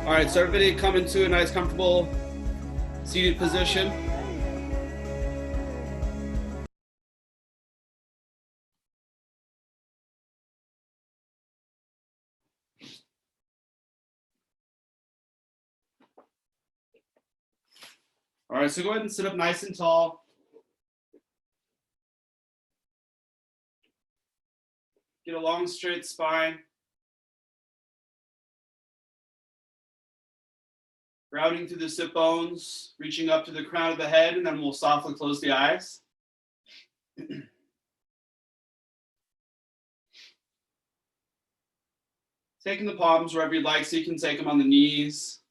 All right, so everybody come into a nice, comfortable seated position. All right, so go ahead and sit up nice and tall. Get a long, straight spine. Grounding through the sit bones, reaching up to the crown of the head, and then we'll softly close the eyes. Taking the palms wherever you'd like, so you can take them on the knees,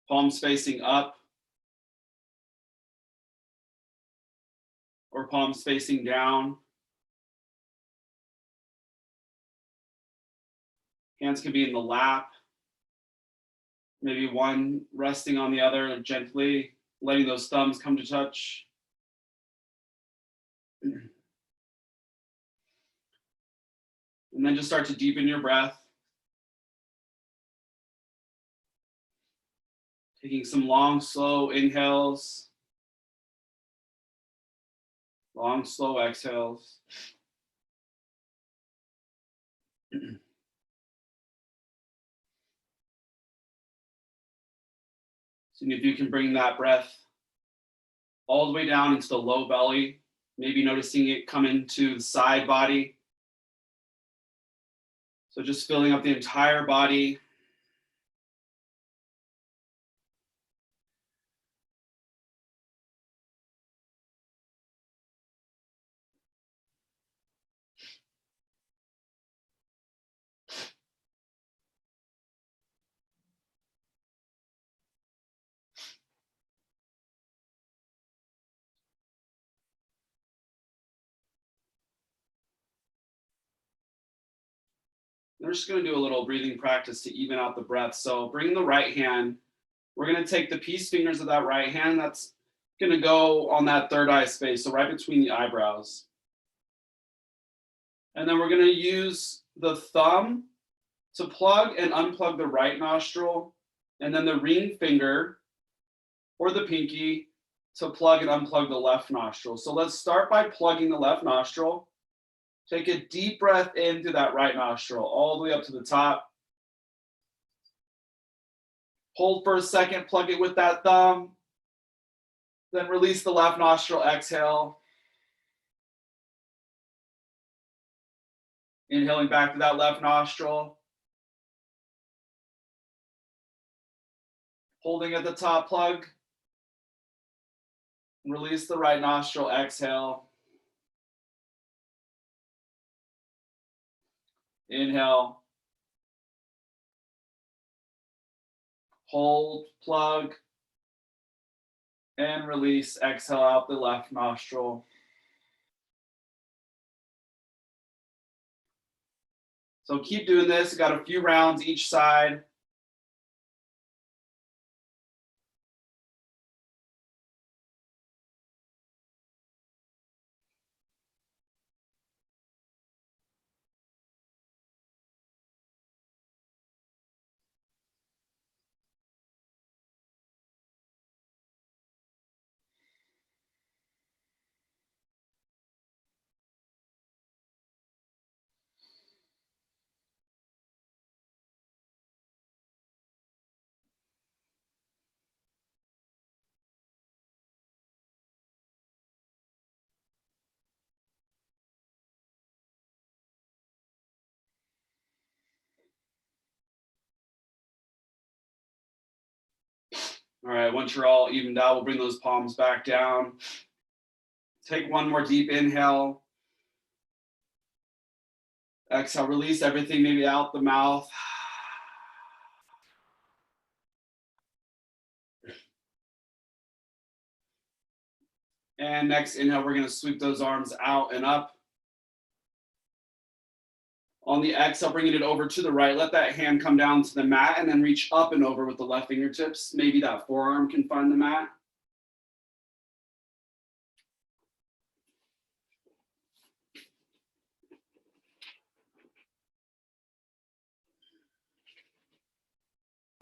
palms facing up, or palms facing down. Hands can be in the lap, maybe one resting on the other, gently letting those thumbs come to touch. And then just start to deepen your breath. Taking some long, slow inhales, long, slow exhales. See if you can bring that breath all the way down into the low belly, maybe noticing it come into the side body. So just filling up the entire body. We're just going to do a little breathing practice to even out the breath. So bring the right hand. We're going to take the peace fingers of that right hand. That's going to go on that third eye space, so right between the eyebrows. And then we're going to use the thumb to plug and unplug the right nostril, and then the ring finger or the pinky to plug and unplug the left nostril. So let's start by plugging the left nostril. Take a deep breath in through that right nostril, all the way up to the top. Hold for a second, plug it with that thumb. Then release the left nostril, exhale. Inhaling back to that left nostril. Holding at the top, plug. Release the right nostril, exhale. Inhale. Hold, plug, and release. Exhale out the left nostril. So keep doing this. Got a few rounds each side. All right, once you're all evened out, we'll bring those palms back down. Take one more deep inhale. Exhale, release everything maybe out the mouth. And next inhale, we're going to sweep those arms out and up. On the exhale, bringing it over to the right, let that hand come down to the mat and then reach up and over with the left fingertips. Maybe that forearm can find the mat.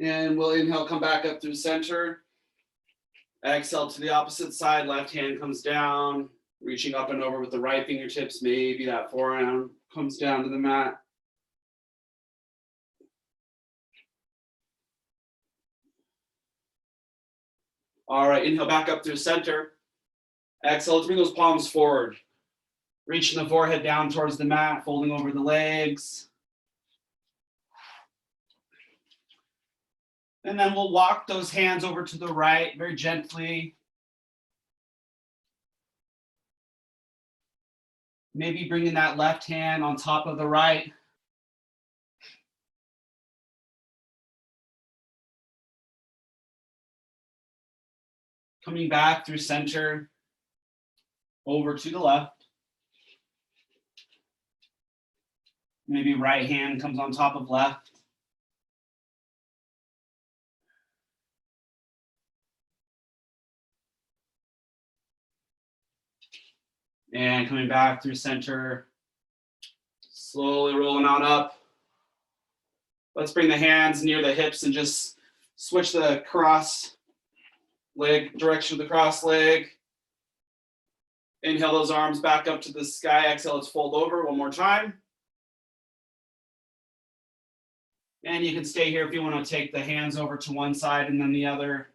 And we'll inhale, come back up through center. Exhale to the opposite side, left hand comes down, reaching up and over with the right fingertips, maybe that forearm comes down to the mat. All right, inhale back up through center. Exhale, let's bring those palms forward. Reaching the forehead down towards the mat, folding over the legs. And then we'll walk those hands over to the right very gently. Maybe bringing that left hand on top of the right. Coming back through center, over to the left. Maybe right hand comes on top of left. And coming back through center, slowly rolling on up. Let's bring the hands near the hips and just switch the cross leg, direction of the cross leg. Inhale those arms back up to the sky. Exhale, let's fold over one more time. And you can stay here if you want to take the hands over to one side and then the other.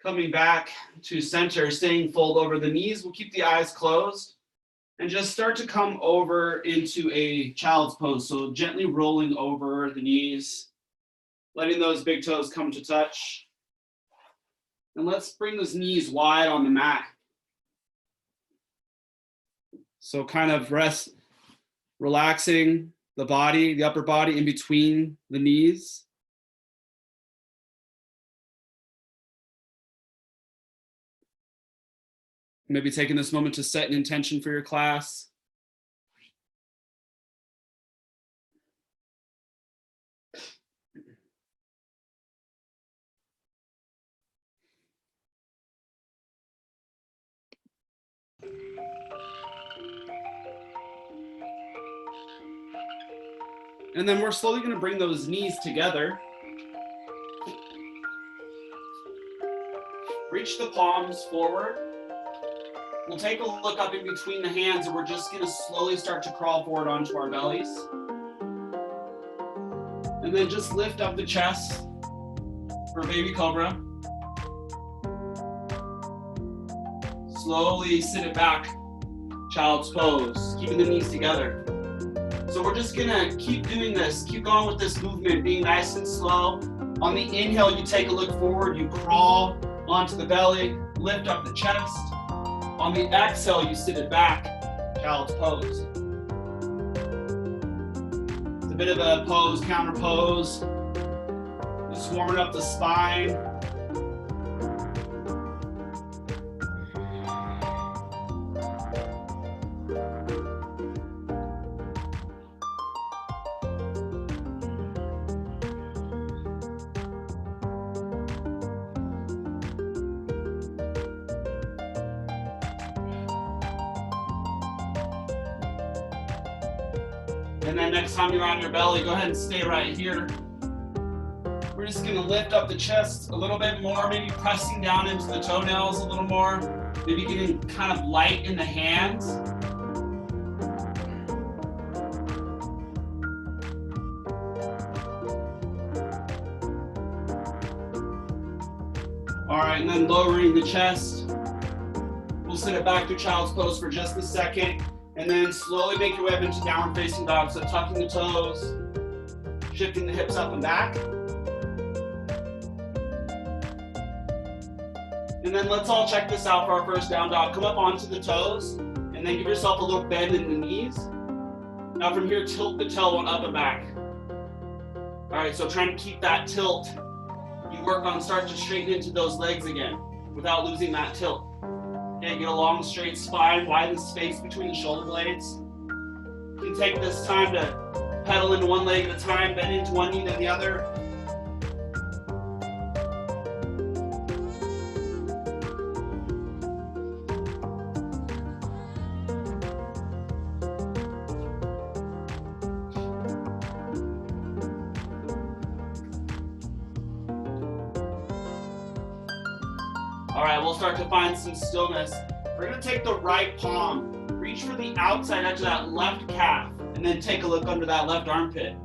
Coming back to center, staying fold over the knees. We'll keep the eyes closed and just start to come over into a child's pose. So gently rolling over the knees, letting those big toes come to touch. And let's bring those knees wide on the mat. So kind of relaxing the body, the upper body in between the knees. Maybe taking this moment to set an intention for your class. And then we're slowly going to bring those knees together. Reach the palms forward. We'll take a look up in between the hands and we're just going to slowly start to crawl forward onto our bellies. And then just lift up the chest for baby cobra. Slowly sit it back, child's pose, keeping the knees together. So we're just going to keep doing this, keep going with this movement, being nice and slow. On the inhale, you take a look forward, you crawl onto the belly, lift up the chest. On the exhale, you sit it back, child's pose. It's a bit of a pose, counter pose. Just warming up the spine. And then next time you're on your belly, go ahead and stay right here. We're just gonna lift up the chest a little bit more, maybe pressing down into the toenails a little more, maybe getting kind of light in the hands. All right, and then lowering the chest. We'll sit it back to child's pose for just a second. And then slowly make your way up into downward facing dog. So tucking the toes, shifting the hips up and back. And then let's all check this out for our first down dog. Come up onto the toes and then give yourself a little bend in the knees. Now from here, tilt the tailbone up and back. All right, so trying to keep that tilt. You work on start to straighten into those legs again without losing that tilt. Okay, get a long straight spine, widen the space between the shoulder blades. can take this time to pedal into one leg at a time, bend into one knee to the other. All right, we'll start to find some stillness. We're gonna take the right palm, reach for the outside edge of that left calf, and then take a look under that left armpit.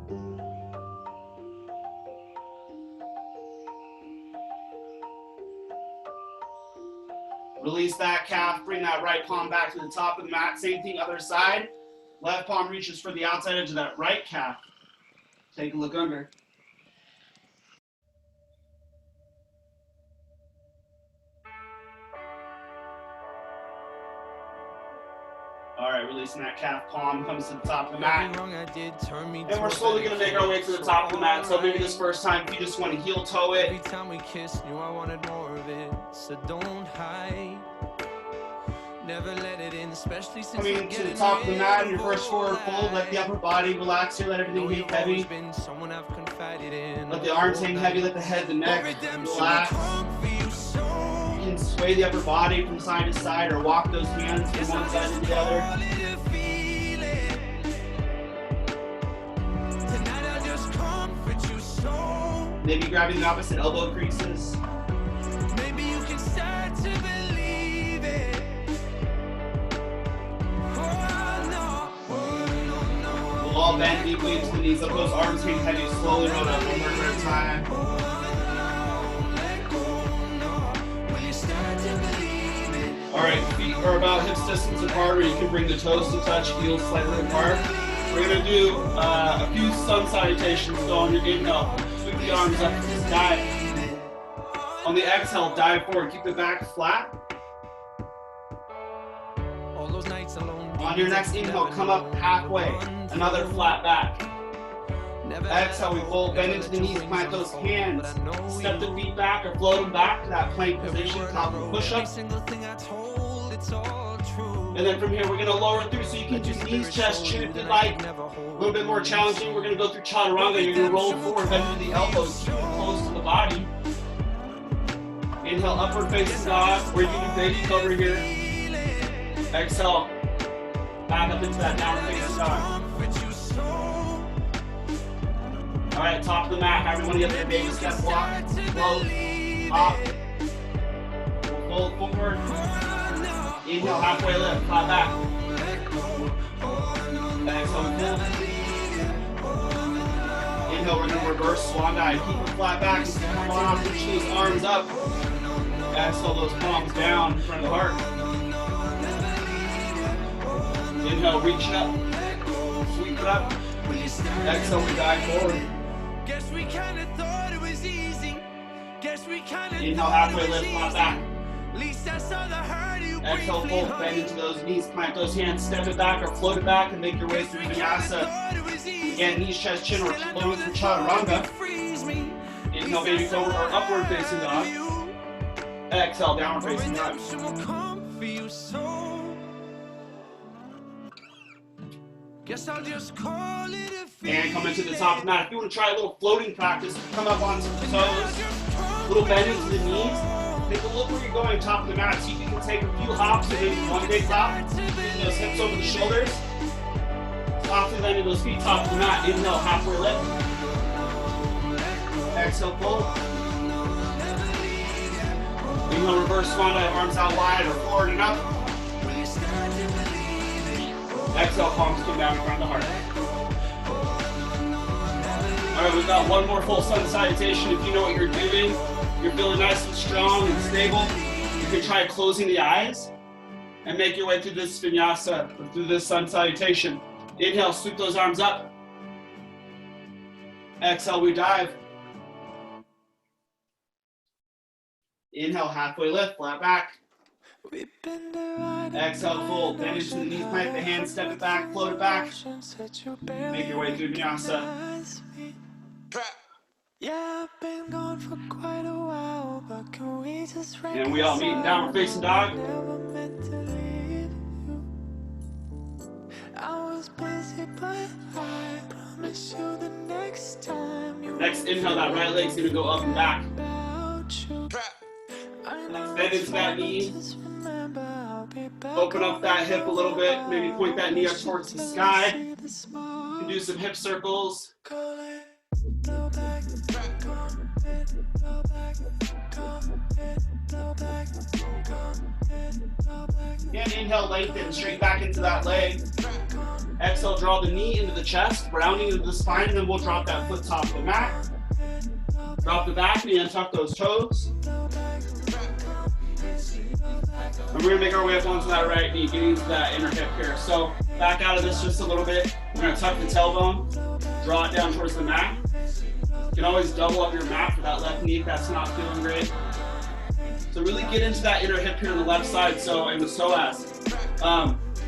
Release that calf, bring that right palm back to the top of the mat. Same thing, other side. Left palm reaches for the outside edge of that right calf. Take a look under. All right, releasing that calf, palm comes to the top of the mat. And we're slowly gonna make our way to the top of the mat. So maybe this first time, if you just want to heel toe it. Every time we kissed, knew I wanted more of it. So don't hide. Never let it in, especially since coming to the top of the mat in your first forward fold. Let the upper body relax here, let everything hang heavy. Let the arms hang heavy, let the head, the neck relax. You can sway the upper body from side to side or walk those hands from one side to the other. Maybe grabbing the opposite elbow creases. Maybe you can start to believe it. We'll all bend deeply into the knees, let those arms hang heavy, slowly roll up one more at a time. Alright, feet are about hips distance apart, or you can bring the toes to touch, heels slightly apart. We're going to do a few sun salutations. So on your inhale, sweep the arms up, just dive. On the exhale, dive forward, keep the back flat. On your next inhale, come up halfway, another flat back. Exhale, we fold, bend into the knees, plant those hands. Step the feet back or float them back to that plank position, top of push-up. And then from here, we're gonna lower through so you can do knees, chest, chin if you like. A little bit more challenging, we're gonna go through chaturanga. You're gonna roll forward, bend to the elbows, keep it close to the body. Inhale, upward facing dog, or you can do baby over here. Exhale, back up into that downward facing dog. All right, top of the mat, however you want to get there, baby step, walk, float, hop. We'll fold forward. Inhale, halfway lift, flat back. Exhale, pull. Inhale, we're gonna reverse swan dive. Keep it flat back, come on, reach those arms up. Exhale, those palms down in front of the heart. Inhale, reach it up, sweep it up. Exhale, we dive forward. Guess we kinda thought it was easy. Guess we kinda inhale, halfway lift, flat back. At least I saw the hurt you. Exhale, fold, bend into those knees, plant those hands, step it back or float it back and make your way through Vinyasa. Again, knees, chest, chin, or float through chaturanga. Inhale, baby forward or upward facing dog. Exhale, downward facing dog. Guess I'll just call it a and come into the top of the mat. If you want to try a little floating practice, come up onto the toes, a little bend into the knees. Take a look where you're going, top of the mat. See if you can take a few hops and maybe one big hop. Bring those hips over the shoulders. Softly land into those feet, top of the mat. Inhale, halfway lift. Exhale, fold. Inhale, reverse swan dive, arms out wide or forward and up. Exhale, palms come down in front of the heart. All right, we've got one more full sun salutation. If you know what you're doing, you're feeling nice and strong and stable, you can try closing the eyes and make your way through this vinyasa, or through this sun salutation. Inhale, sweep those arms up. Exhale, we dive. Inhale, halfway lift, flat back. Exhale, fold, bend into the knees, plant the hands, step it back, float it back. Make your way through Vinyasa. Yeah, I've been gone for quite a while, but can we just and we all meet in downward facing dog. I was Next inhale, that right leg's gonna go up and back. Bend into that knee. Open up that hip a little bit. Maybe point that knee up towards the sky. You can do some hip circles. And inhale, lengthen straight back into that leg. Exhale, draw the knee into the chest, rounding into the spine, and then we'll drop that foot top of the mat. Drop the back knee and tuck those toes. And we're gonna make our way up onto that right knee, getting into that inner hip here. So back out of this just a little bit. We're gonna tuck the tailbone, draw it down towards the mat. You can always double up your mat for that left knee if that's not feeling great. So really get into that inner hip here on the left side, so in the psoas.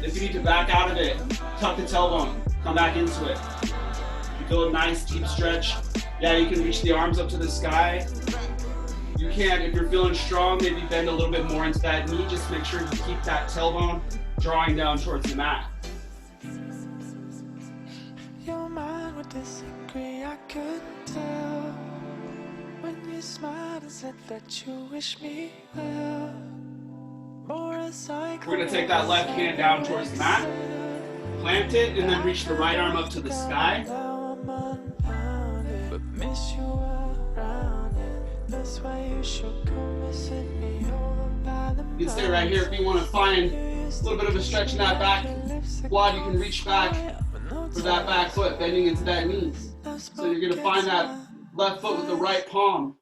If you need to back out of it, tuck the tailbone, come back into it. If you feel a nice deep stretch, yeah, you can reach the arms up to the sky. You can, if you're feeling strong, maybe bend a little bit more into that knee. Just make sure you keep that tailbone drawing down towards the mat. Your mind would disagree, I could tell. When you smiled and said that you wish me well. We're gonna take that left hand down towards the mat, plant it, and then reach the right arm up to the sky. You can stay right here if you want to find a little bit of a stretch in that back quad. You can reach back for that back foot, bending into that knee. So you're gonna find that left foot with the right palm.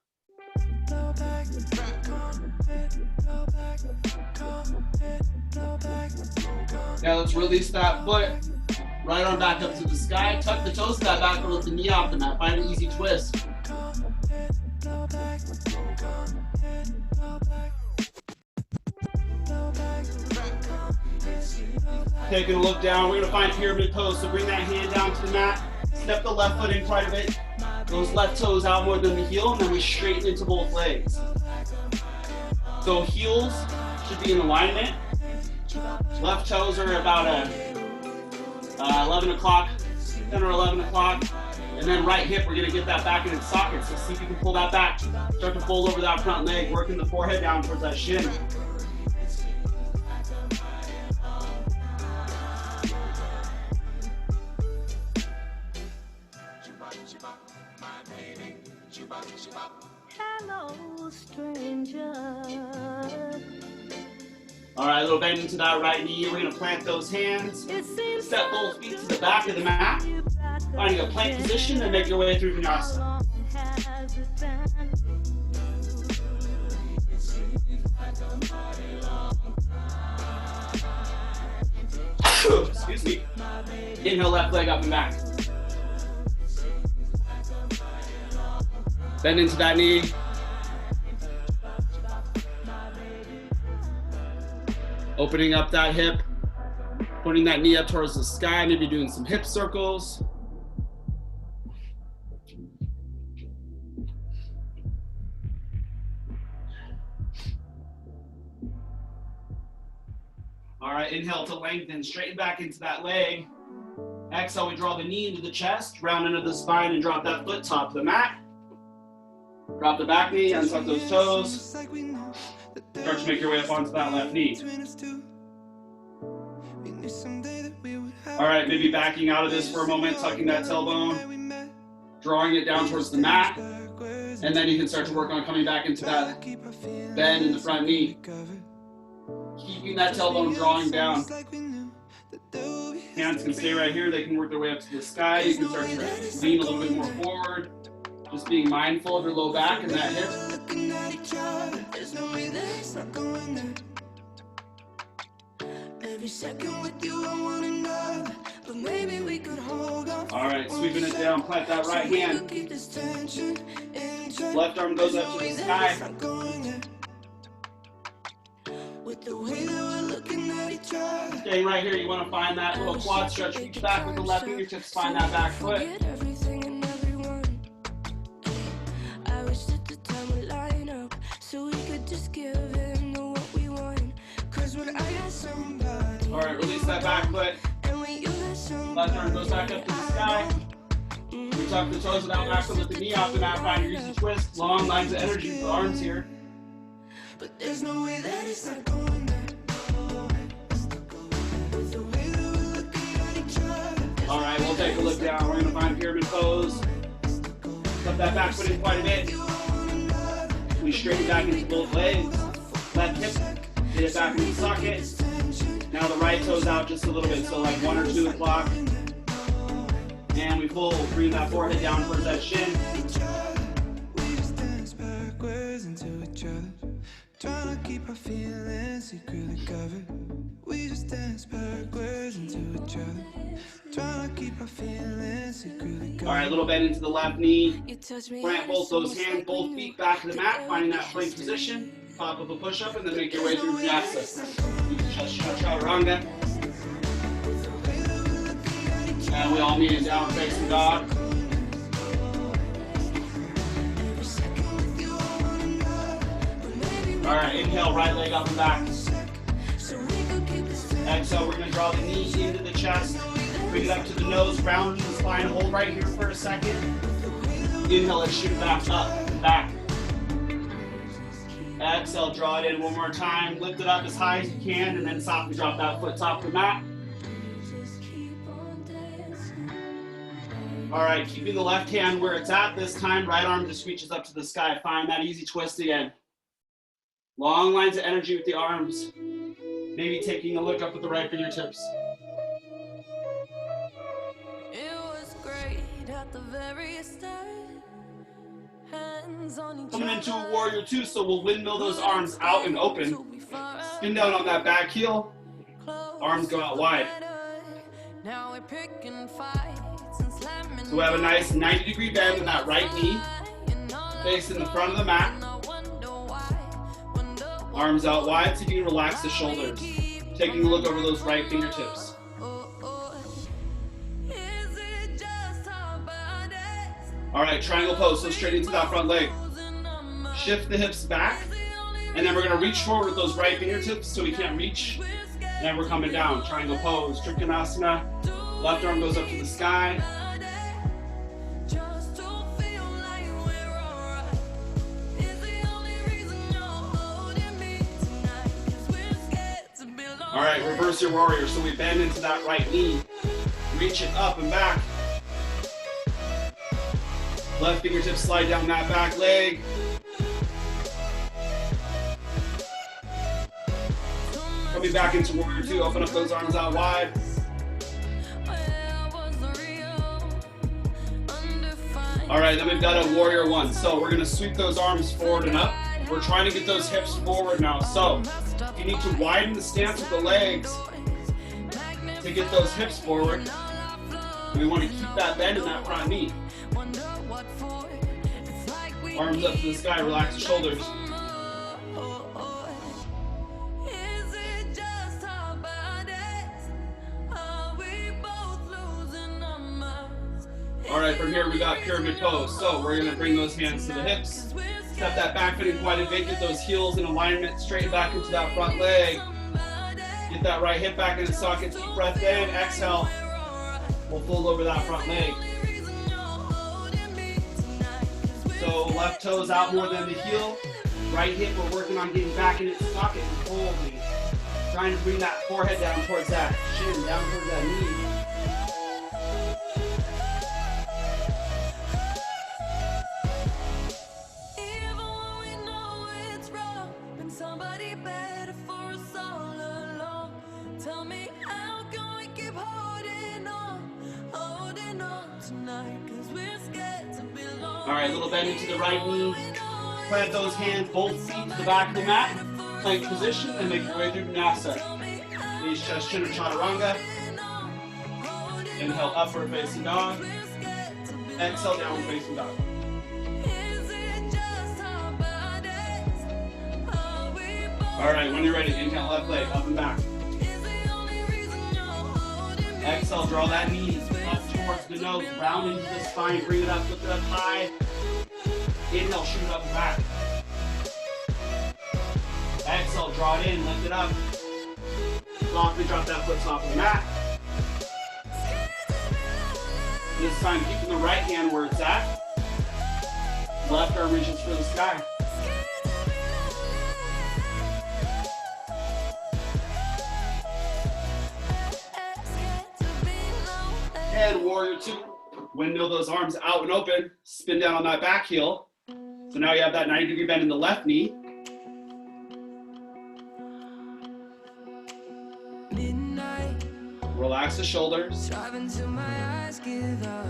Now let's release that foot. Right arm back up to the sky. Tuck the toes to that back foot with the knee off the mat. Find an easy twist. Taking a look down, we're gonna find pyramid pose. So bring that hand down to the mat. Step the left foot in quite a bit. Those left toes out more than the heel, and then we straighten into both legs. So heels should be in alignment. Left toes are about 11 o'clock, 10 or 11 o'clock. And then right hip, we're gonna get that back in its socket. So see if you can pull that back. Start to fold over that front leg, working the forehead down towards that shin. Hello, stranger. All right, a little bend into that right knee. We're gonna plant those hands. Step both feet to the back of the mat. Finding a plank position and make your way through Vinyasa. Excuse me. Inhale, left leg up and back. Bend into that knee. Opening up that hip. Putting that knee up towards the sky, maybe doing some hip circles. All right, inhale to lengthen, straighten back into that leg. Exhale, we draw the knee into the chest, round into the spine, and drop that foot top of the mat. Drop the back knee, untuck those toes. Start to make your way up onto that left knee. All right, maybe backing out of this for a moment, tucking that tailbone, drawing it down towards the mat, and then you can start to work on coming back into that bend in the front knee. Keeping that tailbone drawing down. Hands can stay right here. They can work their way up to the sky. You can start to lean a little bit more forward. Just being mindful of your low back and that hip. All right, sweeping it down, plant that right hand. Left arm goes up to the sky. Staying right here, you want to find that little quad stretch. Reach back with the left fingertips, find that back foot. All right, release that back foot. Left arm goes back up to the sky. We tuck the toes without back to lift the knee off the mat. Find your easy twist. Long lines of energy with the arms here. But there's no way that it's not going there. All right, we'll take a look down. We're going to find pyramid pose. Flip that back foot in quite a bit. We straighten back into both legs. Left hip, get it back into the socket. Now the right toe's out just a little bit, so like 1 or 2 o'clock. And we pull, bring that forehead down towards that shin. We just dance backwards into each other. Trying to keep our feelings secretly covered. We just dance backwards into each other. Trying to keep our feelings secretly covered. All right, a little bend into the left knee. Plant both those hands, both feet back to the mat, finding that plank position. Pop up a push-up, and then make your way through Vinyasa. Chaturanga. And we all meet in down facing dog. All right, inhale, right leg up and back. Exhale, we're going to draw the knee into the chest. Bring it up to the nose, rounding the spine. Hold right here for a second. Inhale, let's shoot back up and back. Exhale, draw it in one more time. Lift it up as high as you can, and then softly drop that foot top of the mat. All right, keeping the left hand where it's at this time. Right arm just reaches up to the sky. Find that easy twist again. Long lines of energy with the arms. Maybe taking a look up with the right fingertips. It was great at the very start. Hands on each Coming into a other. warrior two, so we'll windmill those arms out and open. Spin down on that back heel. Arms go out wide. Now we're picking fights and slamming. So we have a nice 90-degree bend in that right knee. Facing the front of the mat. Arms out wide so you can relax the shoulders. Taking a look over those right fingertips. All right, triangle pose, so straight into that front leg. Shift the hips back, and then we're gonna reach forward with those right fingertips so we can't reach. And then we're coming down, triangle pose, Trikonasana. Left arm goes up to the sky. All right, reverse your warrior. So we bend into that right knee, reach it up and back. Left fingertips slide down that back leg. Coming back into warrior two, open up those arms out wide. All right, then we've got a warrior one. So we're gonna sweep those arms forward and up. We're trying to get those hips forward now. So you need to widen the stance with the legs to get those hips forward. We want to keep that bend in that front knee. Arms up to the sky, relax the shoulders. All right, from here we got pyramid pose. So we're gonna bring those hands to the hips. Step that back foot in quite a bit, get those heels in alignment, straighten back into that front leg. Get that right hip back in the socket, deep breath in, exhale. We'll fold over that front leg. So left toes out more than the heel. Right hip, we're working on getting back in its socket and folding. Trying to bring that forehead down towards that shin, down towards that knee. All right, a little bend into the right knee. Plant those hands, both feet to the back of the mat. Plank position and make your way through Vinyasa. Knees, chest, chin, or chaturanga. Inhale, upward facing dog. Exhale, downward facing dog. All right, when you're ready, inhale, left leg, up and back. Exhale, draw that knee up towards the nose, round into the spine, bring it up, lift it up high. Inhale, shoot it up and back. Exhale, draw it in, lift it up. Softly drop that foot off the mat. This time keeping the right hand where it's at. Left arm reaches for the sky. And warrior two. Windmill those arms out and open. Spin down on that back heel. So now you have that 90-degree bend in the left knee. Midnight, Relax the shoulders. driving till my eyes give up.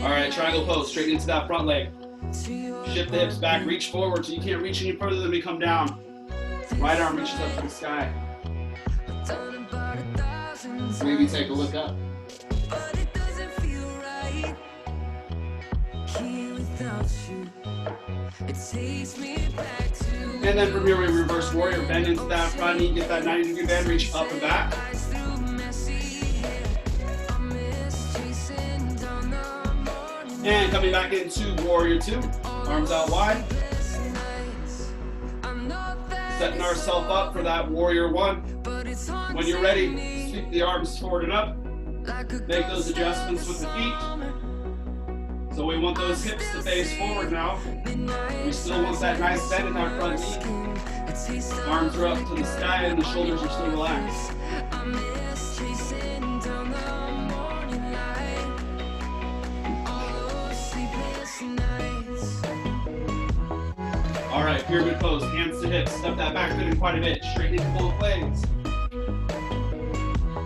All right, triangle pose, straight into that front leg. Shift the hips back, reach forward so you can't reach any further than we come down. Right arm reaches up to the sky. Maybe take a look up. But it doesn't feel right here without you. It takes me back to And then from here, we reverse warrior, bend into that front knee, get that 90-degree bend, reach up and back. eyes through messy hair. I miss chasing down the morning And coming back into warrior two, arms out wide. nights. I know that Setting ourselves up for that warrior one. but it's haunting When you're ready, me sweep the arms forward and up. like a Make those adjustments with the feet. So we want those hips to face forward now. We still want that nice bend in our front knee. Arms are up to the sky and the shoulders are still relaxed. I miss chasing down the morning light. All those sleepless nights. All right, pyramid pose, hands to hips. Step that back foot in quite a bit. Straighten into both legs.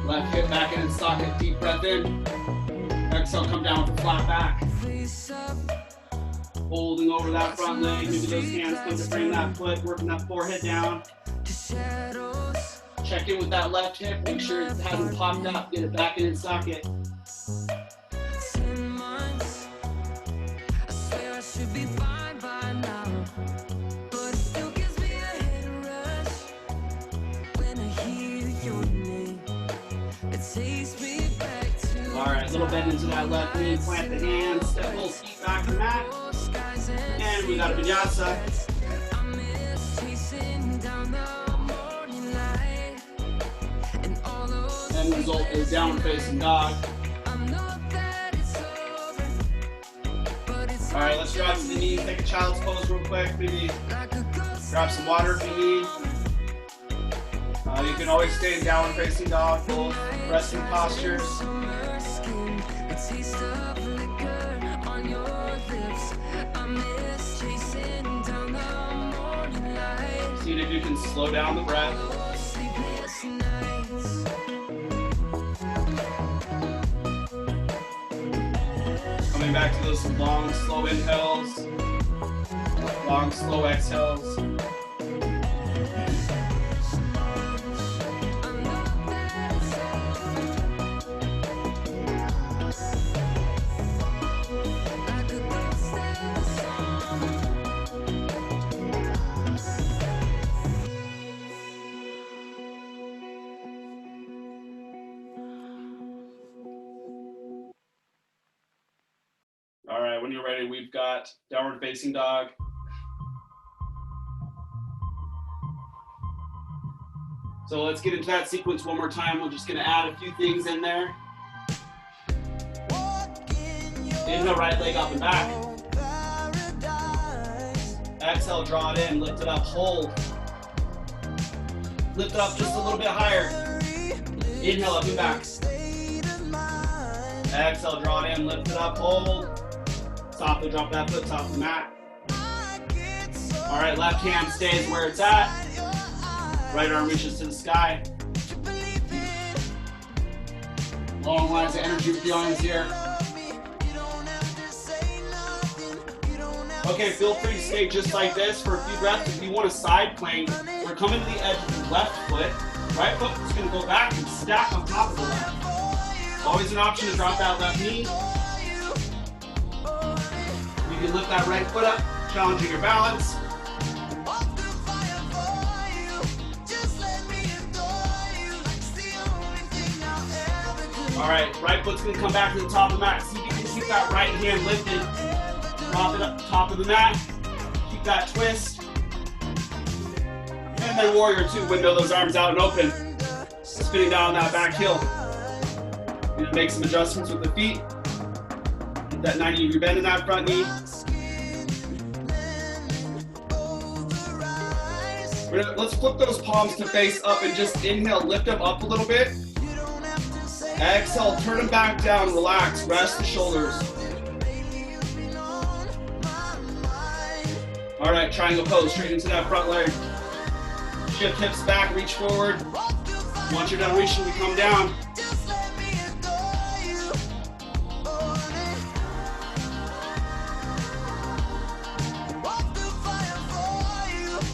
Left hip back in and socket. Deep breath in. Exhale, come down with a flat back. Face up, Holding over that front leg. Maybe those hands come to bring that foot, working that forehead down. to shadows. Check in with that left hip. Make sure it hasn't popped up. Get it back in its socket. 10 months. I swear I should be fine by now. But it still gives me a head rush when I hear your name. It takes me back to All right, little bend into that left knee. Plant the hands. Step both feet back from that. skies and And we got a vinyasa. I miss chasing down the morning light. And all those And the result is downward facing dog. I know that it's over, but it's All right, let's drop to the knees. Take a child's pose real quick. Maybe like a ghost. grab some water if you need. You can always stay in downward facing dog, both resting postures. Summer skin, the taste of liquor on your lips. I miss chasing down the morning light. See if you can slow down the breath. Those sleepless nights. Coming back to those long, slow inhales. Long, slow exhales. I know that it's over, like a ghost in the song. All right, when you're ready, we've got downward facing dog. So let's get into that sequence one more time. We're just gonna add a few things in there. Inhale, right leg up and back. Exhale, draw it in, lift it up, hold. Lift it up just a little bit higher. Inhale, up and back. Exhale, draw it in, lift it up, hold. Softly drop that foot, top of the mat. All right, left hand stays where it's at. Right arm reaches to the sky. Long lines of energy with the arms here. Okay, feel free to stay just like this for a few breaths. If you want a side plank, we're coming to the edge of the left foot. Right foot is going to go back and stack on top of the left. Always an option to drop that left knee. You can lift that right foot up, challenging your balance. All right, right foot's gonna come back to the top of the mat. See if you can keep that right hand lifted. Drop it up top of the mat. Keep that twist. And then warrior two, window those arms out and open. Spinning down that back heel. We're gonna make some adjustments with the feet. Get that 90-degree bend in that front knee. Let's flip those palms to face up and just inhale, lift them up a little bit. Exhale, turn them back down, relax, rest the shoulders. All right, triangle pose, straight into that front leg. Shift hips back, reach forward. Once you're done reaching, we come down.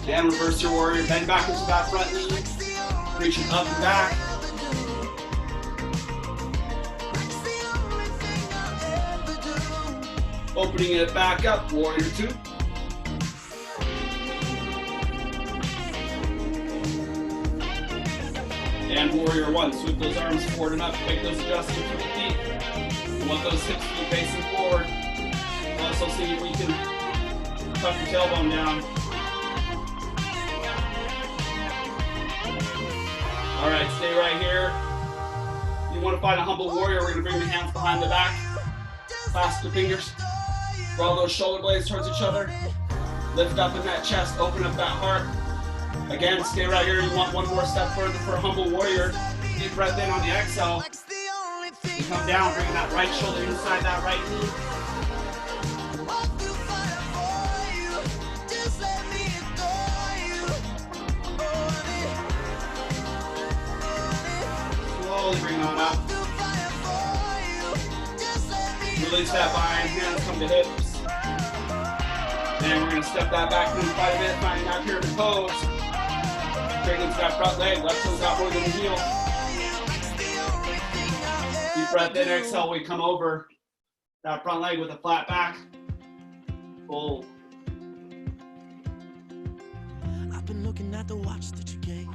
And reverse your warrior, bend back into that front knee. Reaching up and back. Opening it back up, warrior 2. And warrior 1, sweep those arms forward and up, make those adjustments for the feet. You want those hips to be facing forward. Also see if we can tuck your tailbone down. All right, stay right here. You want to find a humble warrior, we're gonna bring the hands behind the back. Clasp the fingers. Draw those shoulder blades towards each other. Lift up in that chest, open up that heart. Again, stay right here. You want one more step further for a humble warrior. Deep breath in on the exhale. You come down, bring that right shoulder inside that right knee. Slowly bring it on up. Release that behind, hands come to hips. And we're going to step that back in quite a bit, finding that pyramid pose. Straight into that front leg, left toes out more than the heel. Deep breath in, exhale, we come over that front leg with a flat back. Fold. I've been looking at the watch that you gave me.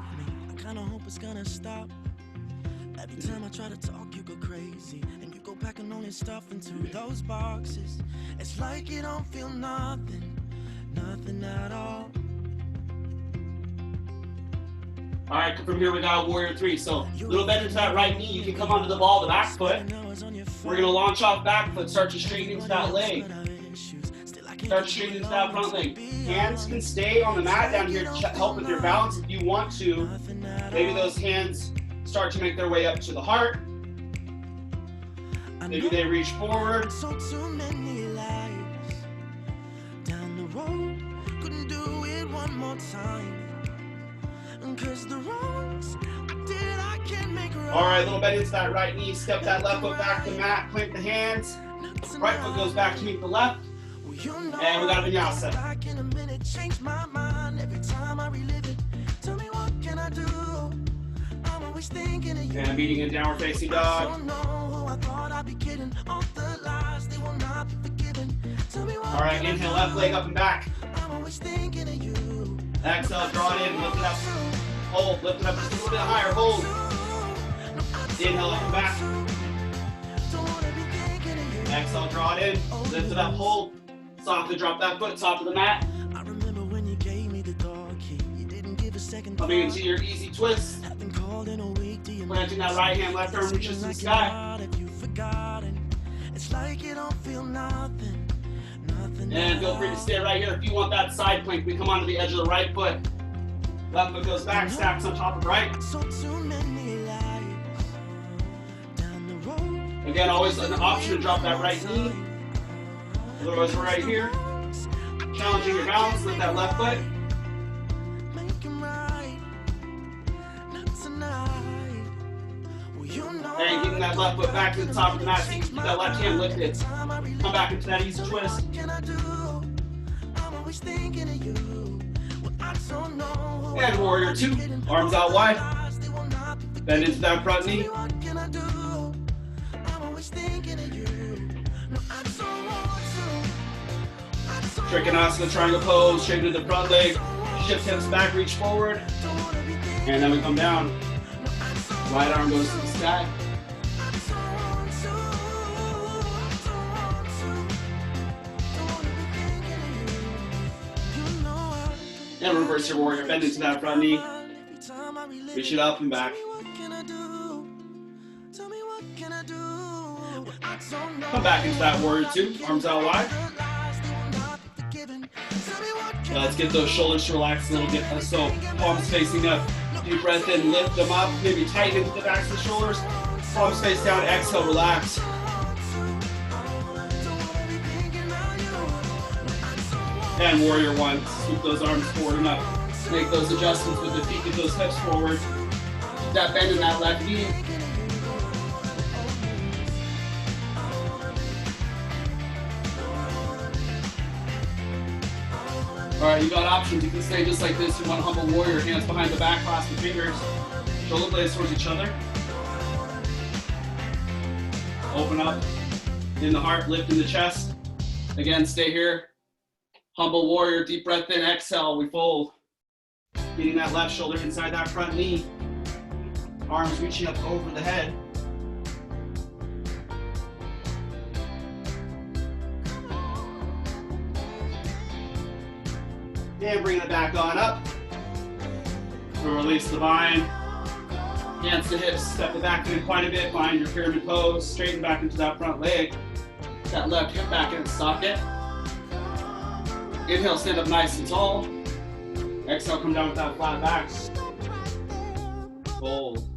I kinda hope it's gonna stop. Every time I try to talk, you go crazy. And you go back and only stuff into those boxes. It's like you don't feel nothing, nothing at all. All right, from here we got a warrior 3. So a little bend into that right knee. You can come onto the ball, the back foot. We're gonna launch off back foot, start to straighten into that leg. Start to straighten into that front leg. Hands can stay on the mat down here to help with your balance if you want to. Maybe those hands start to make their way up to the heart. Maybe they reach forward. So too many lives down the road, couldn't do it one more time. Cause the wrongs I did, I can't make right. All right, a little bit into that right knee. Step that left foot back to the mat. Plant the hands. Right foot goes back to meet the left. And we got a vinyasa. Back in a minute, change my mind every time I relive it. Tell me what can I do? I'm always thinking of you. And meeting in downward facing dog. I thought I'd be kidding. All the lies, they will not be forgiven. Tell me what. All right, inhale, left leg up and back. I'm always thinking of you. Exhale, draw it in, lift it up. Hold, lift it up just a little bit higher, hold. Inhale, up and back. Exhale, draw it in, lift it up, hold. Softly drop that foot, top of the mat. I remember when you gave me the door key. You didn't give a second thought. Coming into your easy twist. Haven't called in a week. Do you Planting that right hand, left arm reaches to the sky. If you've forgotten, it's like you don't feel nothing. And feel free to stay right here. If you want that side plank, we come onto the edge of the right foot. Left foot goes back, stacks on top of right. So too many lives down the road. Again, always an option to drop that right knee. Otherwise, we're right here. Challenging your balance, lift that left foot. Make 'em right. Not tonight. Well, you know And getting that left foot back to the top of the mat so you can keep that left hand lifted. Come back into that easy twist. what can I do? I'm always thinking of you. Well, I don't know. And warrior 2, arms out wide. Bend into that front knee. What can I do? I'm always thinking of you. No, I don't want to. Trikonasana triangle pose, straight into the front leg. Shift hips back, reach forward. And then we come down. Right arm goes to the sky. And reverse your warrior, bend into that front knee. Reach it up and back. Tell me what can I do? Come back into that warrior two, arms out wide. Now let's get those shoulders to relax a little bit. So palms facing up, deep breath in, lift them up, maybe tighten into the backs of the shoulders. Palms face down, exhale, relax. And warrior one, scoop those arms forward and up. Make those adjustments with the feet, get those hips forward. Keep that bend in that left knee. All right, you got options. You can stay just like this. You want to humble warrior, hands behind the back, clasp the fingers, shoulder blades towards each other. Open up in the heart, lift in the chest. Again, stay here. Humble warrior, deep breath in, exhale, we fold. Getting that left shoulder inside that front knee. Arms reaching up over the head. And bring it back on up. We'll release the bind. Hands to hips, step it back in quite a bit. Find your pyramid pose. Straighten back into that front leg. That left hip back in the socket. Inhale, stand up nice and tall. Exhale, come down with that flat back. Fold.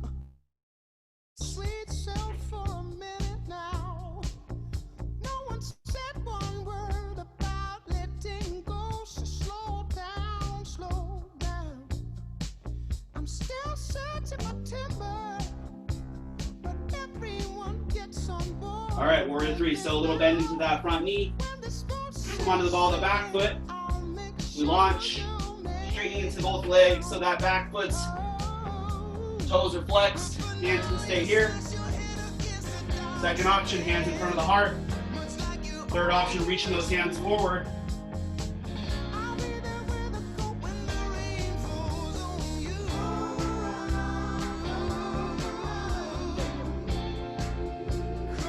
All right, warrior three. So a little bend into that front knee. Come onto the ball of the back foot. We launch, straightening into both legs so that back foot's toes are flexed. Hands can stay here. Second option, hands in front of the heart. Third option, reaching those hands forward.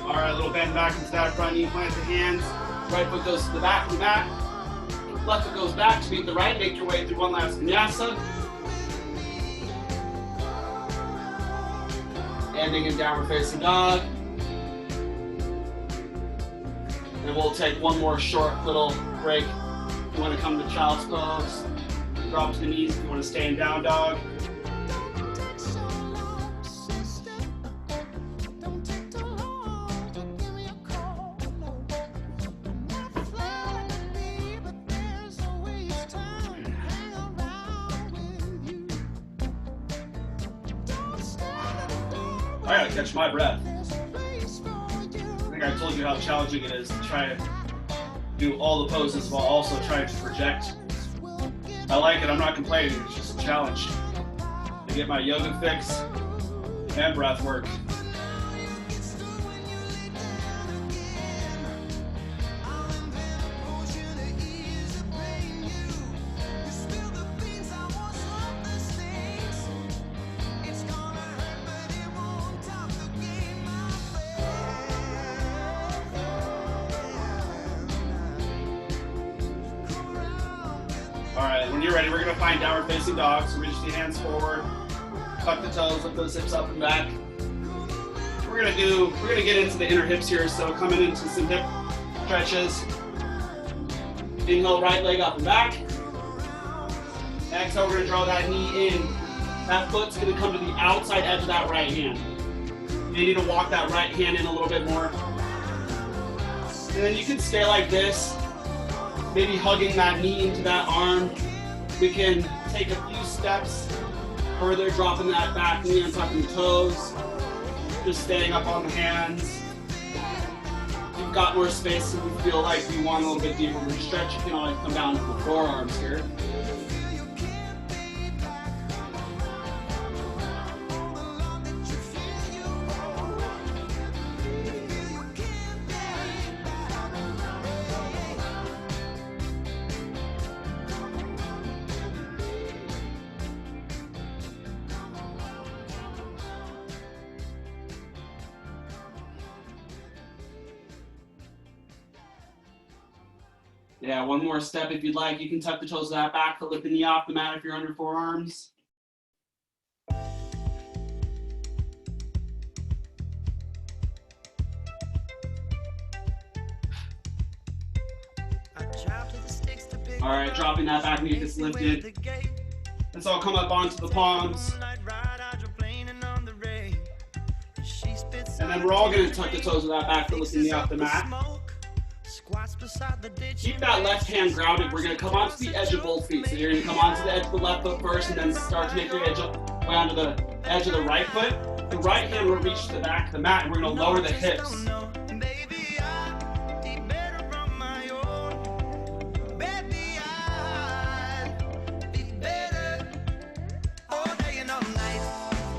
All right, a little bend back into that front knee, plant the hands. Right foot goes to the back of the mat. Left foot goes back to meet the right. Make your way through one last vinyasa. Ending in downward facing dog. And we'll take one more short little break. If you want to come to child's pose, drop to the knees. If you want to stay in down dog. I gotta catch my breath. I think I told you how challenging it is to try to do all the poses while also trying to project. I like it, I'm not complaining, it's just a challenge to get my yoga fix and breath work. All right, when you're ready, we're gonna find downward facing dog. So reach the hands forward, tuck the toes, lift those hips up and back. We're gonna get into the inner hips here. So coming into some hip stretches. Inhale, right leg up and back. Exhale, we're gonna draw that knee in. That foot's gonna come to the outside edge of that right hand. You need to walk that right hand in a little bit more. And then you can stay like this. Maybe hugging that knee into that arm. We can take a few steps further, dropping that back knee and tucking the toes. Just staying up on the hands. If you've got more space and you feel like you want a little bit deeper of a stretch, you can always come down to the forearms here. Yeah, one more step if you'd like. You can tuck the toes of that back foot, lift the knee off the mat if you're under forearms. All right, dropping that back knee gets lifted. Let's all come up onto the palms. And then we're all gonna tuck the toes of that back foot lifting me off the mat. Keep that left hand grounded. We're gonna come onto the edge of both feet. So you're gonna come onto the edge of the left foot first and then start to make your edge up way onto the edge of the right foot. The right hand will reach to the back of the mat and we're gonna lower the hips.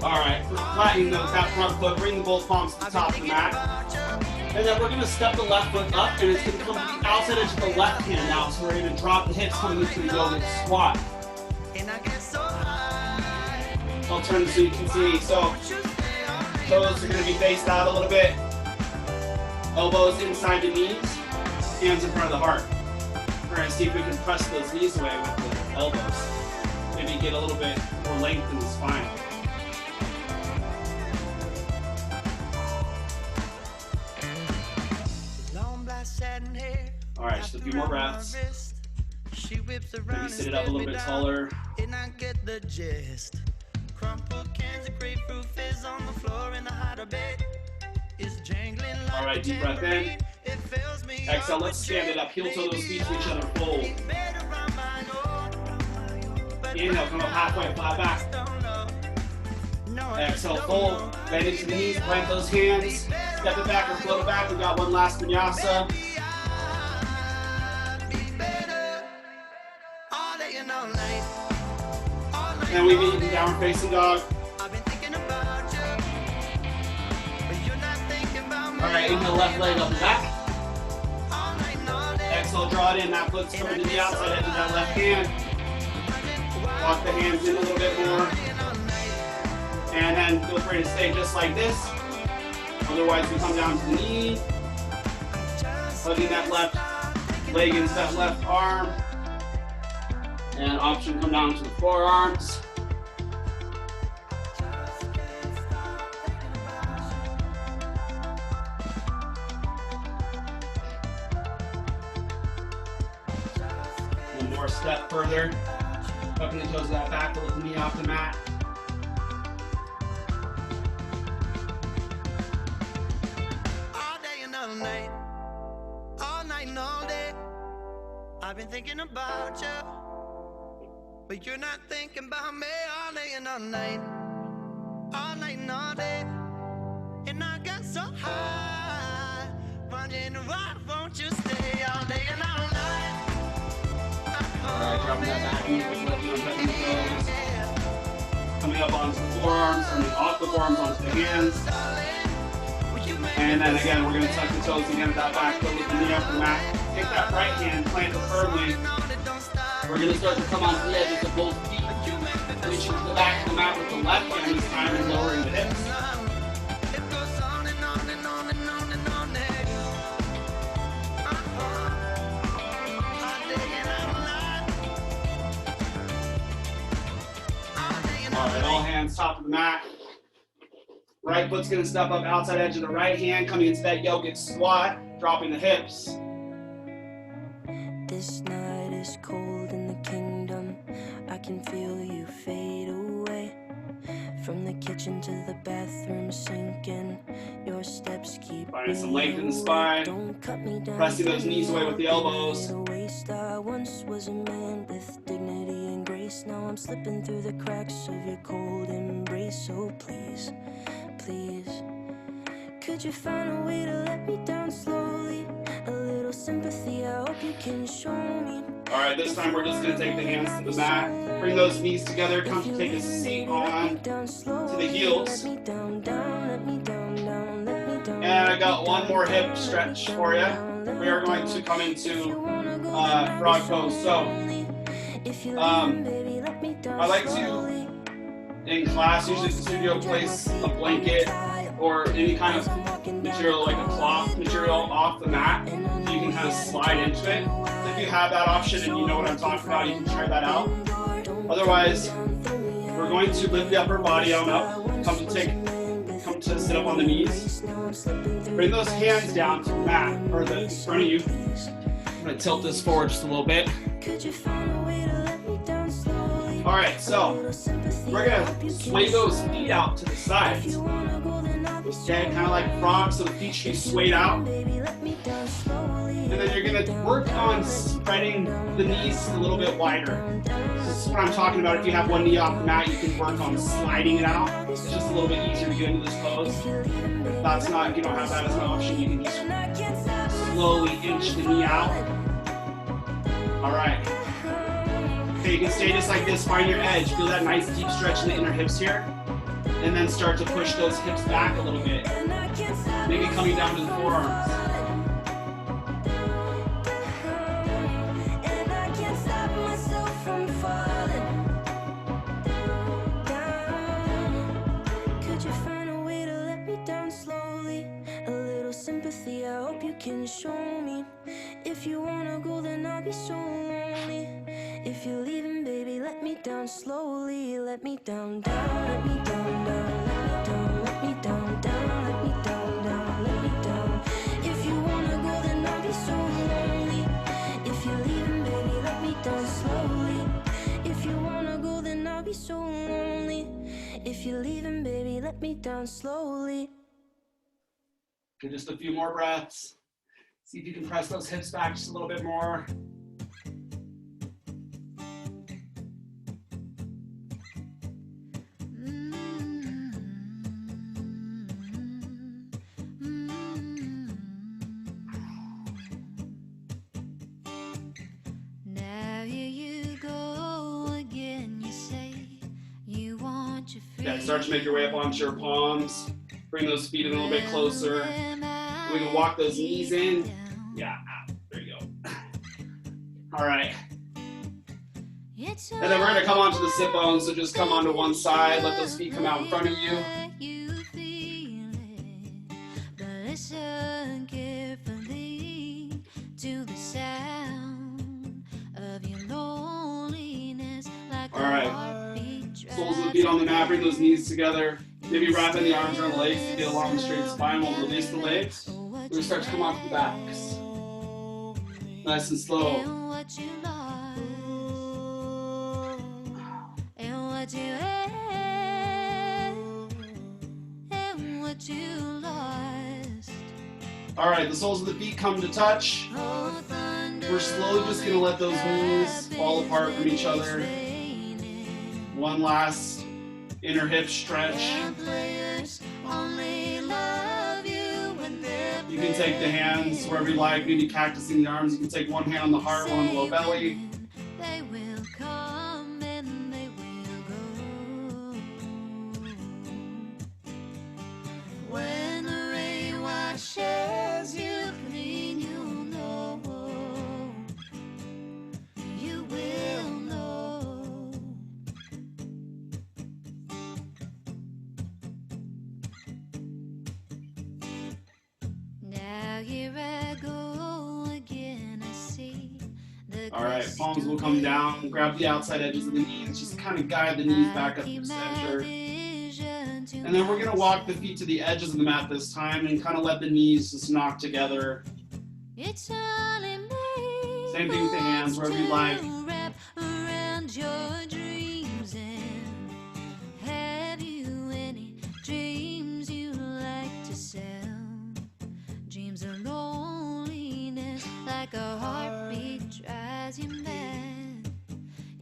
Alright, flattening that front foot, bringing both palms to the top of the mat. And then we're going to step the left foot up and it's going to come to the outside edge of the left hand now. So we're going to drop the hips coming into the yogic squat. I'll turn so you can see. So toes are going to be faced out a little bit. Elbows inside the knees, hands in front of the heart. We're going to see if we can press those knees away with the elbows. Maybe get a little bit more length in the spine. All right, just a few more breaths. Maybe sit it up a little bit taller. All right, deep breath in. Exhale, let's stand it up. Heel toe those feet to each other, fold. Inhale, come up halfway, flat back. Exhale, fold. Bend into the knees, plant those hands. Step it back or float it back. We've got one last vinyasa. And we meet in downward facing dog. Alright, inhale, left leg up and back. Exhale, draw it in. That foot's coming to the outside edge of that left hand. Walk the hands in a little bit more. And then feel free to stay just like this. Otherwise, we come down to the knee. Hugging that left leg into that left arm. And option come down to the forearms. One more step further. Tucking the toes of that back, lift the knee off the mat. All day and all night. All night and all day. I've been thinking about you. But you're not thinking about me all day and all night. All night and all day. And I got so high. Wondering why won't you stay all day and all night? Alright, dropping that back knee, lifting the toes. Coming up onto the forearms, coming off the forearms onto the hands. And then again, we're going to tuck the toes again at that back foot, lift the knee off the mat. Take that right hand, plant it firmly. We're going to start to come onto the edges of both feet, reaching to the back of the mat with the left hand this time and lowering the hips. All right, all hands top of the mat. Right foot's going to step up outside edge of the right hand, coming into that yogic squat, dropping the hips. This night is cold in the kingdom. I can feel you fade away. From the kitchen to the bathroom sinking. Your steps keep finding some length in the spine. Don't cut me down. Pressing those knees away with the elbows. I once was a man with dignity and grace. Now I'm slipping through the cracks of your cold embrace. So please, please, could you find a way to let me down slowly? A little sympathy, I hope you can show me. All right, this time we're just going to take the hands to the mat. Bring those knees together. Come to take a seat on to the heels. And I got one more hip stretch for you. We are going to come into frog pose. So, I like to, in class, usually the studio, place a blanket or any kind of material like a cloth material off the mat so you can kind of slide into it. So if you have that option and you know what I'm talking about, you can try that out. Otherwise, we're going to lift the upper body on up, come to sit up on the knees. Bring those hands down to the mat or the in front of you. I'm gonna tilt this forward just a little bit. Could you find a way to let me down slowly? All right, so we're gonna sway those feet out to the sides. If you wanna go, then I'll be Okay, kind of like frogs, so the feet should be swayed out. Baby, let me down slowly. And then you're gonna work on spreading the knees a little bit wider. This is what I'm talking about. If you have one knee off the mat, you can work on sliding it out. It's just a little bit easier to get into this pose. If that's not, if you don't have that as an option, you can just slowly inch the knee out. All right. Okay, you can stay just like this, find your edge. Feel that nice deep stretch in the inner hips here. And then start to push those hips back a little bit. Maybe coming down to the forearms. And I can't stop myself from falling down. Could you find a way to let me down slowly? A little sympathy, I hope you can show me. If you wanna go, then I'll be so lonely. If you're leaving, baby, let me down slowly. Let me down, down, let me down, down, let me down, let me down, down, let me down, down, let me down. If you wanna go, then I'll be so lonely. If you're leaving, baby, let me down slowly. If you wanna go, then I'll be so lonely. If you're leaving, baby, let me down slowly. Okay, just a few more breaths. See if you can press those hips back just a little bit more. Now here you go again. You say you want your freedom. Okay, start to make your way up onto your palms. Bring those feet in a little bit closer. We can walk those knees in. Yeah, there you go. All right. And then we're gonna come onto the sit bones, so just come onto one side, let those feet come out in front of you. Listen carefully to the sound of your loneliness. Like All right. Soles of the feet on the mat, bring those knees together. Maybe wrapping the arms around the legs to get a long straight spine. We'll release the legs. We're gonna start to come off the backs. Nice and slow. And what you lost, and what you had, and what you lost. All right, the soles of the feet come to touch. Oh, thunder, We're slowly just gonna let those knees fall apart from each other. One last inner hip stretch. and players only love you when they're You can take the hands wherever you like, maybe cactusing the arms. You can take one hand on the heart, one on the low belly. They will come and they will go. When the rain washes you clean, you'll know. You will know. Now here I go again. I see the All right, palms will come down. Grab the outside edges of the knees. Just kind of guide the knees back up to the center. And then we're gonna walk the feet to the edges of the mat this time and kind of let the knees just knock together. It's only me. Same thing with the hands, wherever you like. Wrap around your dreams, and have you any dreams you like to sell? Dreams of loneliness, like a heartbeat drives you mad.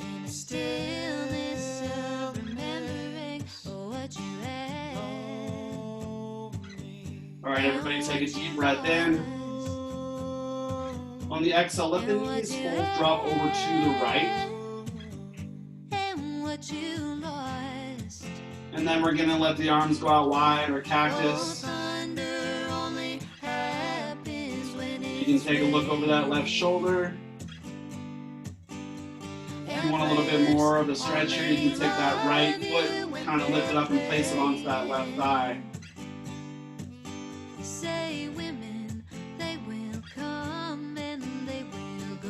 In the stillness of remembering what you had. All right, everybody take a deep breath in. On the exhale, let the knees both drop over to the right. And what you lost. And then we're gonna let the arms go out wide or cactus. Thunder only happens when You can take a look over that left shoulder. If you want a little bit more of a stretch here, you can take that right foot, kind of lift it up and place it onto that left thigh. say women, they will come and they will go.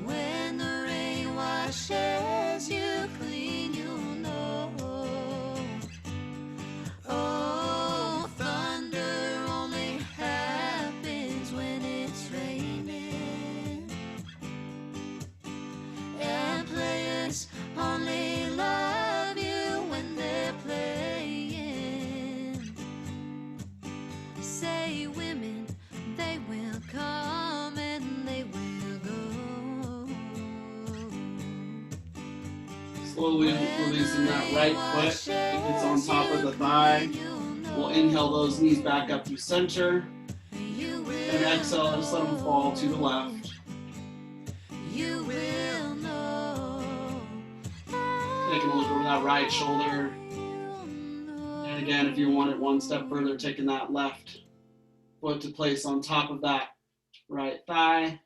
When the rain washes you clean, you'll know. Oh, thunder only happens say women, they will come and they will go. Slowly releasing that right foot. If it's on top of the thigh, we'll inhale those knees back up through center. And exhale, just let them fall to the left. You will know. Taking a look over that right shoulder. And again, if you want it one step further, taking that left foot to place on top of that right thigh.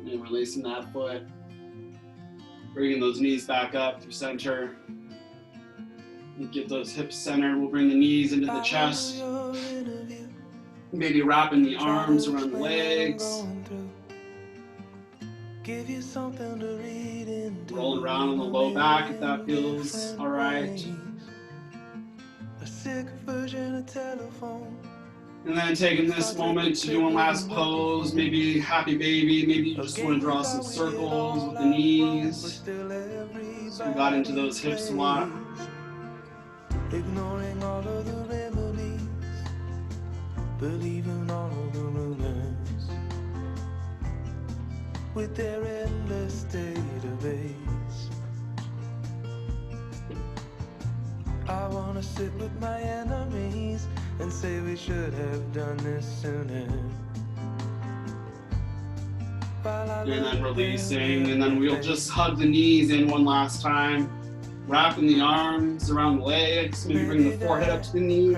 And releasing that foot. Bringing those knees back up through center. And get those hips centered. We'll bring the knees into the chest. Maybe wrapping the arms around the legs. Give you something to read into. Roll around on the low back if that feels all right. A sick version of telephone. And then taking this moment to do one last pose, maybe happy baby, maybe you just want to draw some circles with the knees. So we got into those hips a lot. Ignoring all of the remedies, believing all of the rumors, with their endless database. I wanna sit with my enemies and say we should have done this sooner. And then releasing, and then we'll just hug the knees in one last time. Wrapping the arms around the legs, maybe bring the forehead up to the knees.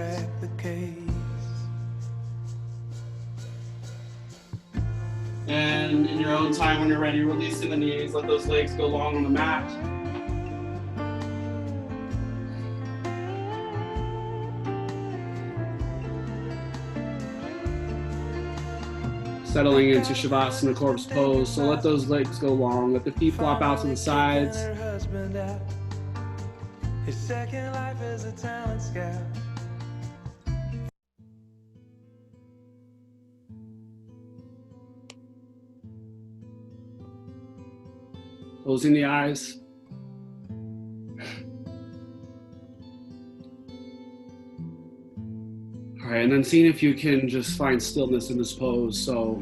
And in your own time, when you're ready, releasing the knees, let those legs go long on the mat. Settling into Shavasana corpse pose, so let those legs go long, let the feet flop out to the sides. His second life as a talent scout. Closing the eyes. All right, and then seeing if you can just find stillness in this pose. So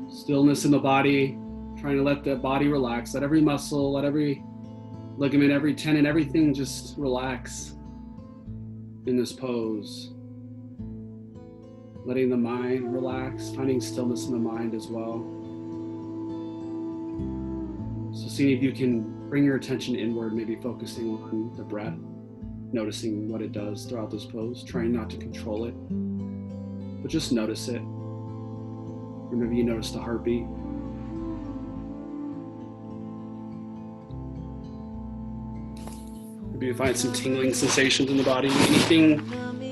stillness in the body, trying to let the body relax, let every muscle, let every ligament, every tendon, everything just relax in this pose. Letting the mind relax, finding stillness in the mind as well. So seeing if you can bring your attention inward, maybe focusing on the breath, noticing what it does throughout this pose, trying not to control it, but just notice it. Or maybe you notice the heartbeat. Maybe you find some tingling sensations in the body, anything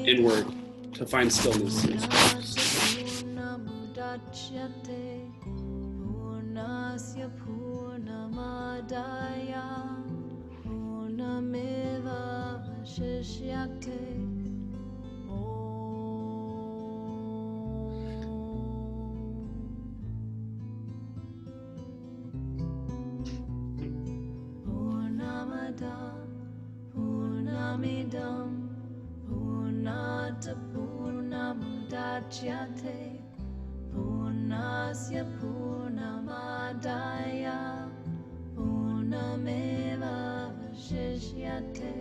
inward to find stillness in this pose. Purnamidam Purnata Purnamudachyate Purnasya Purnamadaya Purnameva Vashishyate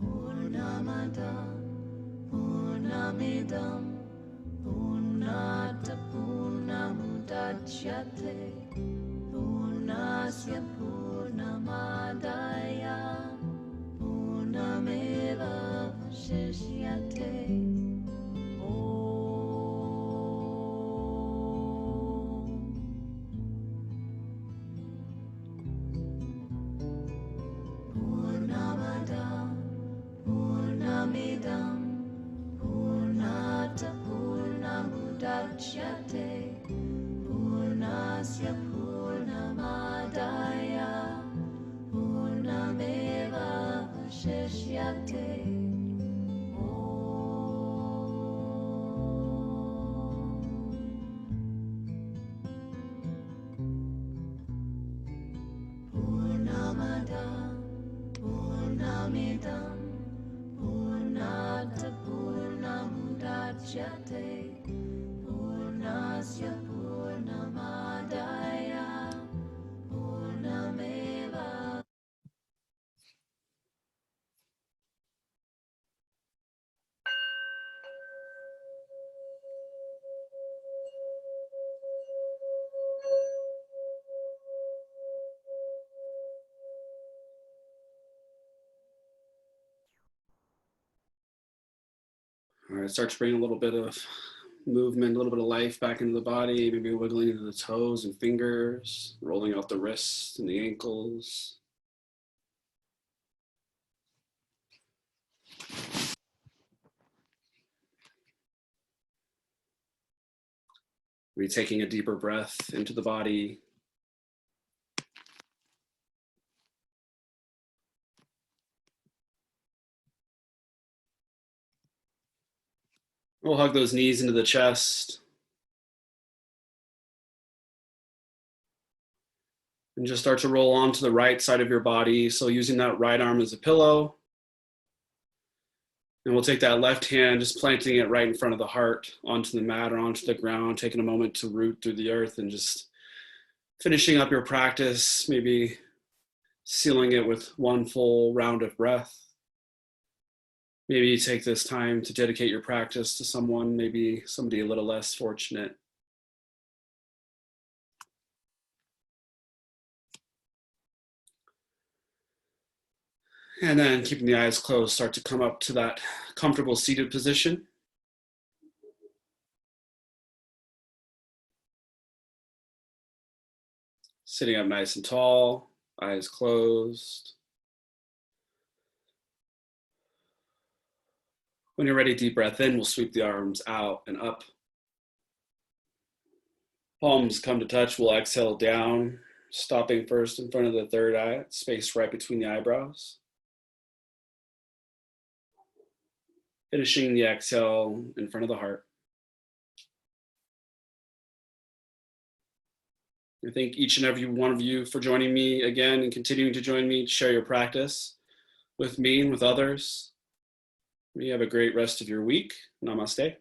Purnamada Purnamidam Purnata Purnamidamdashyate Purnasya Purnamadaya Purnameva Vashishyate Purnamada Purnamidam Purnata Purnamudachyate Purnasya Purnamadaya Purnameva Vashishyate Purnamada Purnamidam Purnata Purnamudachyate Purnasya Purnamadaya Purnameva. All right, start to bring a little bit of movement, a little bit of life back into the body, maybe wiggling into the toes and fingers, rolling out the wrists and the ankles. Maybe taking a deeper breath into the body. We'll hug those knees into the chest. And just start to roll onto the right side of your body. So using that right arm as a pillow. And we'll take that left hand, just planting it right in front of the heart onto the mat or onto the ground, taking a moment to root through the earth and just finishing up your practice, maybe sealing it with one full round of breath. Maybe you take this time to dedicate your practice to someone, maybe somebody a little less fortunate. And then keeping the eyes closed, start to come up to that comfortable seated position. Sitting up nice and tall, eyes closed. When you're ready, deep breath in, we'll sweep the arms out and up. Palms come to touch, we'll exhale down, stopping first in front of the third eye, space right between the eyebrows. Finishing the exhale in front of the heart. I thank each and every one of you for joining me again and continuing to join me to share your practice with me and with others. You have a great rest of your week. Namaste.